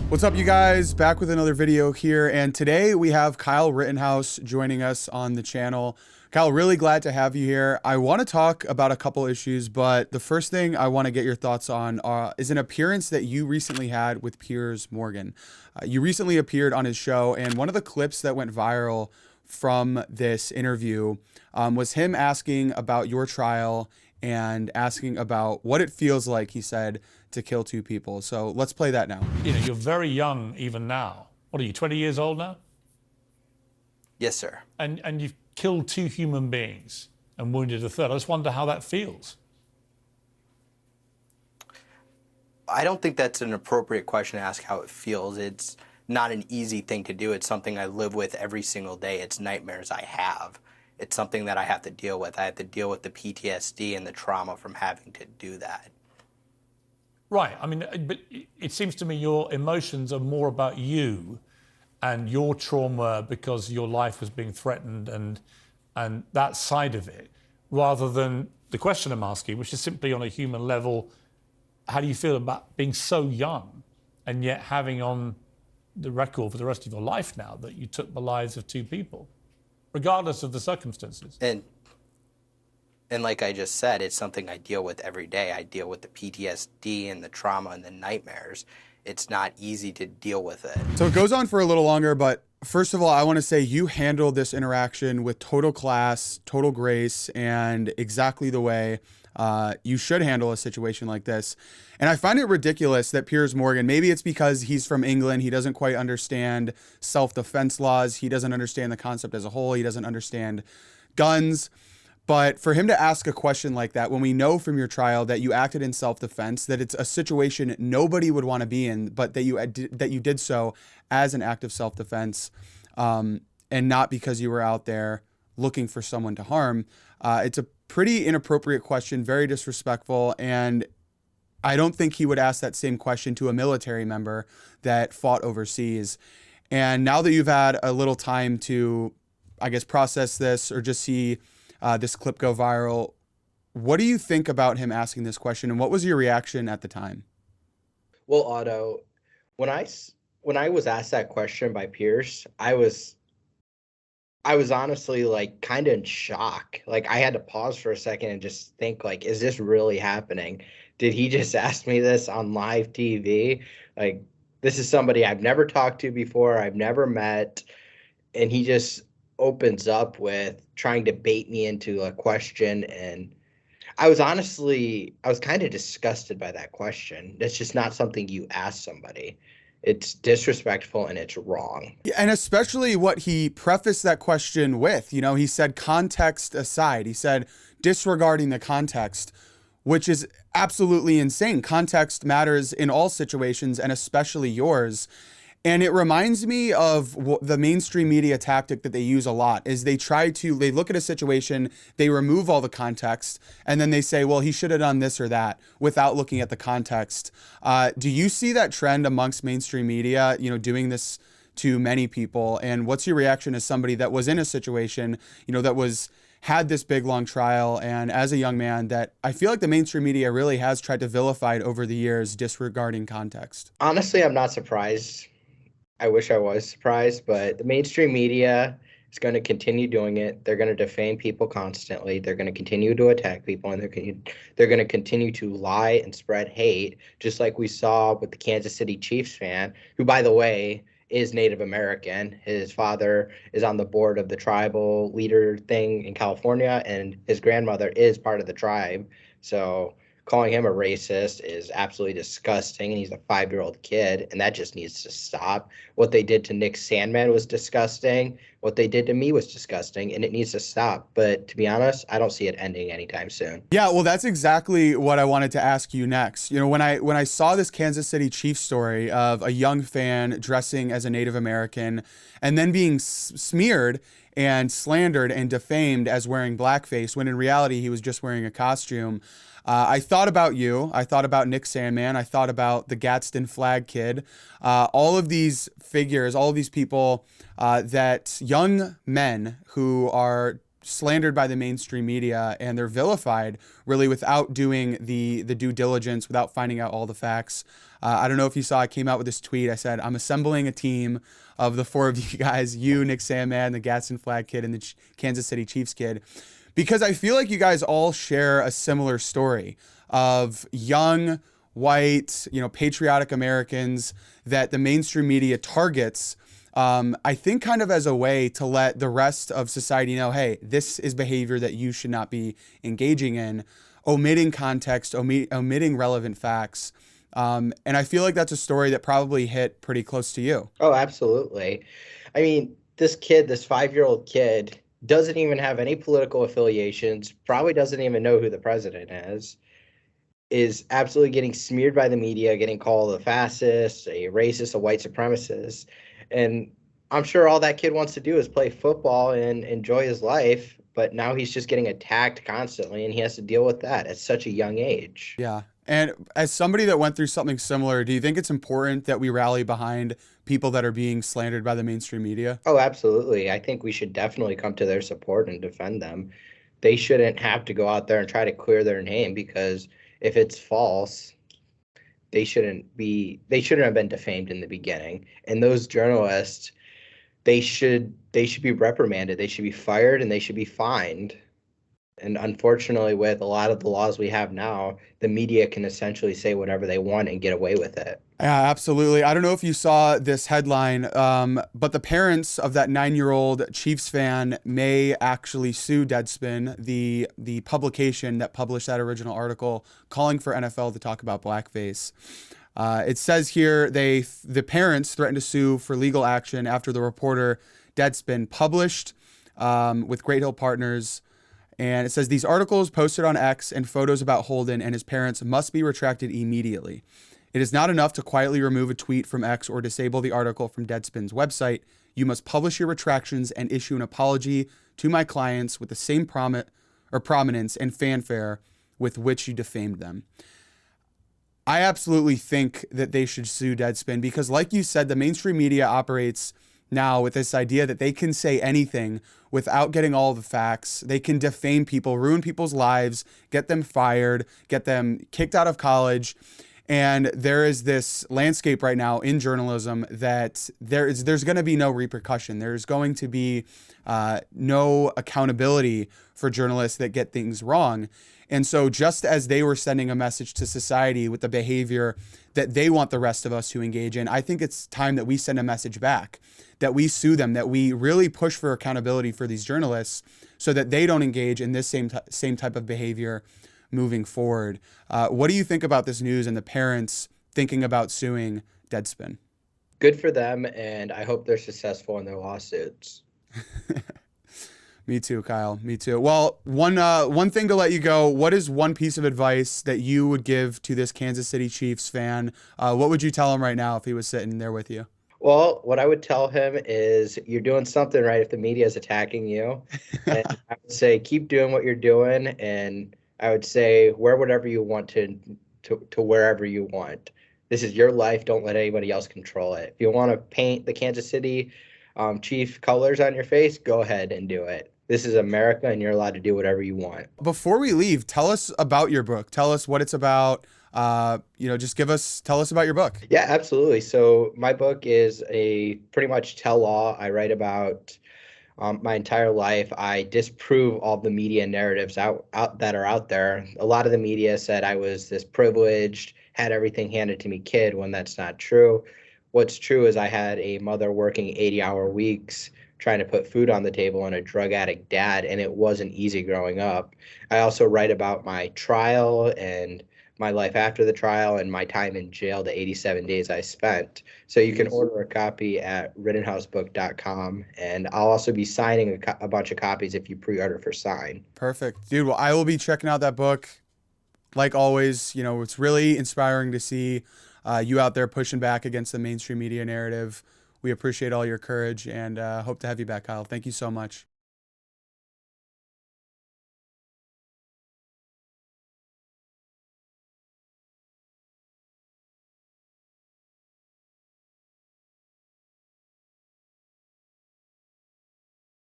What's up, you guys? Back with another video here, and today we have Kyle Rittenhouse joining us on the channel. Kyle, really glad to have you here. I want to talk about a couple issues, but the first thing I want to get your thoughts on is an appearance that you recently had with Piers Morgan. You recently appeared on his show, and one of the clips that went viral from this interview was him asking about your trial and asking about what it feels like, he said, to kill two people. So let's play that now. You know, you're very young even now. What are you, 20 years old now? Yes, sir. And you've killed two human beings and wounded a third. I just wonder how that feels. I don't think that's an appropriate question to ask how it feels. It's not an easy thing to do. It's something I live with every single day. It's nightmares I have. It's something that I have to deal with. I have to deal with the PTSD and the trauma from having to do that. Right. I mean, but it seems to me your emotions are more about you and your trauma because your life was being threatened and that side of it, rather than the question I'm asking, which is simply on a human level, how do you feel about being so young and yet having on the record for the rest of your life now that you took the lives of two people, regardless of the circumstances? And like I just said, it's something I deal with every day. I deal with the PTSD and the trauma and the nightmares. It's not easy to deal with it. So it goes on for a little longer, but first of all, I want to say you handled this interaction with total class, total grace, and exactly the way you should handle a situation like this. And I find it ridiculous that Piers Morgan, maybe it's because he's from England, he doesn't quite understand self-defense laws, he doesn't understand the concept as a whole, he doesn't understand guns. But for him to ask a question like that, when we know from your trial that you acted in self-defense, that it's a situation nobody would want to be in, but that you did so as an act of self-defense, and not because you were out there looking for someone to harm, it's a pretty inappropriate question, very disrespectful, and I don't think he would ask that same question to a military member that fought overseas. And now that you've had a little time to, I guess, process this or just see this clip go viral, what do you think about him asking this question, and what was your reaction at the time? Well, Otto, when I was asked that question by Pierce, I was honestly like kind of in shock. Like I had to pause for a second and just think, like, is this really happening? Did he just ask me this on live TV? Like, this is somebody I've never talked to before, I've never met, and he just opens up with trying to bait me into a question. And I was kind of disgusted by that question. That's just not something you ask somebody. It's disrespectful and it's wrong. And especially what he prefaced that question with, you know, he said context aside, he said disregarding the context, which is absolutely insane. Context matters in all situations and especially yours. And it reminds me of the mainstream media tactic that they use a lot is they look at a situation, they remove all the context, and then they say, well, he should have done this or that without looking at the context. Do you see that trend amongst mainstream media, you know, doing this to many people? And what's your reaction as somebody that was in a situation, you know, that had this big, long trial, and as a young man that I feel like the mainstream media really has tried to vilify it over the years, disregarding context? Honestly, I'm not surprised. I wish I was surprised, but the mainstream media is going to continue doing it. They're going to defame people constantly. They're going to continue to attack people, and they're going to continue to lie and spread hate, just like we saw with the Kansas City Chiefs fan, who, by the way, is Native American. His father is on the board of the tribal leader thing in California, and his grandmother is part of the tribe. So calling him a racist is absolutely disgusting, and he's a 5-year-old kid, and that just needs to stop. What they did to Nick Sandmann was disgusting. What they did to me was disgusting, and it needs to stop. But to be honest, I don't see it ending anytime soon. Yeah, well, that's exactly what I wanted to ask you next. You know, when I saw this Kansas City Chiefs story of a young fan dressing as a Native American and then being smeared and slandered and defamed as wearing blackface, when in reality he was just wearing a costume, I thought about you. I thought about Nick Sandmann. I thought about the Gaston Flag Kid. All of these figures, all of these people that young men who are slandered by the mainstream media and they're vilified really without doing the due diligence, without finding out all the facts. I don't know if you saw, I came out with this tweet. I said, I'm assembling a team of the four of you guys, you, Nick Sandman, the Gaston Flag Kid, and the Kansas City Chiefs kid, because I feel like you guys all share a similar story of young, white, patriotic Americans that the mainstream media targets, I think kind of as a way to let the rest of society know, hey, this is behavior that you should not be engaging in, omitting context, omitting relevant facts. And I feel like that's a story that probably hit pretty close to you. Oh, absolutely. I mean, this 5-year-old kid, doesn't even have any political affiliations, probably doesn't even know who the president is absolutely getting smeared by the media, getting called a fascist, a racist, a white supremacist. And I'm sure all that kid wants to do is play football and enjoy his life, but now he's just getting attacked constantly, and he has to deal with that at such a young age. Yeah. And as somebody that went through something similar, do you think it's important that we rally behind people that are being slandered by the mainstream media? Oh, absolutely. I think we should definitely come to their support and defend them. They shouldn't have to go out there and try to clear their name, because if it's false, they shouldn't have been defamed in the beginning. And those journalists, they should be reprimanded. They should be fired, and they should be fined. And unfortunately, with a lot of the laws we have now, the media can essentially say whatever they want and get away with it. Yeah, absolutely. I don't know if you saw this headline, but the parents of that 9-year-old Chiefs fan may actually sue Deadspin, the publication that published that original article, calling for NFL to talk about blackface. It says here the parents threatened to sue for legal action after the reporter Deadspin published with Great Hill Partners. And it says these articles posted on X and photos about Holden and his parents must be retracted immediately. It is not enough to quietly remove a tweet from X or disable the article from Deadspin's website. You must publish your retractions and issue an apology to my clients with the same prominence and fanfare with which you defamed them. I absolutely think that they should sue Deadspin because, like you said, the mainstream media operates now with this idea that they can say anything without getting all the facts. They can defame people, ruin people's lives, get them fired, get them kicked out of college. And there is this landscape right now in journalism that there's going to be no repercussion. There's going to be no accountability for journalists that get things wrong. And so just as they were sending a message to society with the behavior that they want the rest of us to engage in, I think it's time that we send a message back, that we sue them, that we really push for accountability for these journalists so that they don't engage in this same type of behavior moving forward. What do you think about this news and the parents thinking about suing Deadspin? Good for them, and I hope they're successful in their lawsuits. Me too, Kyle. Me too. Well, one thing to let you go. What is one piece of advice that you would give to this Kansas City Chiefs fan? What would you tell him right now if he was sitting there with you? Well, what I would tell him is you're doing something right if the media is attacking you. And I would say keep doing what you're doing, and I would say wear whatever you want to wherever you want. This is your life. Don't let anybody else control it. If you want to paint the Kansas City Chief colors on your face, go ahead and do it. This is America, and you're allowed to do whatever you want. Before we leave, tell us about your book. Tell us what it's about. Tell us about your book. Yeah, absolutely. So my book is a pretty much tell-all. I write about my entire life. I disprove all the media narratives out that are out there. A lot of the media said I was this privileged, had everything handed to me kid, when that's not true. What's true is I had a mother working 80-hour weeks, trying to put food on the table, and a drug addict dad, and it wasn't easy growing up. I also write about my trial and my life after the trial and my time in jail, the 87 days I spent. So you can order a copy at rittenhousebook.com, and I'll also be signing a bunch of copies if you pre-order for sign. Perfect. Dude, well, I will be checking out that book. Like always, it's really inspiring to see you out there pushing back against the mainstream media narrative. We appreciate all your courage and hope to have you back, Kyle. Thank you so much.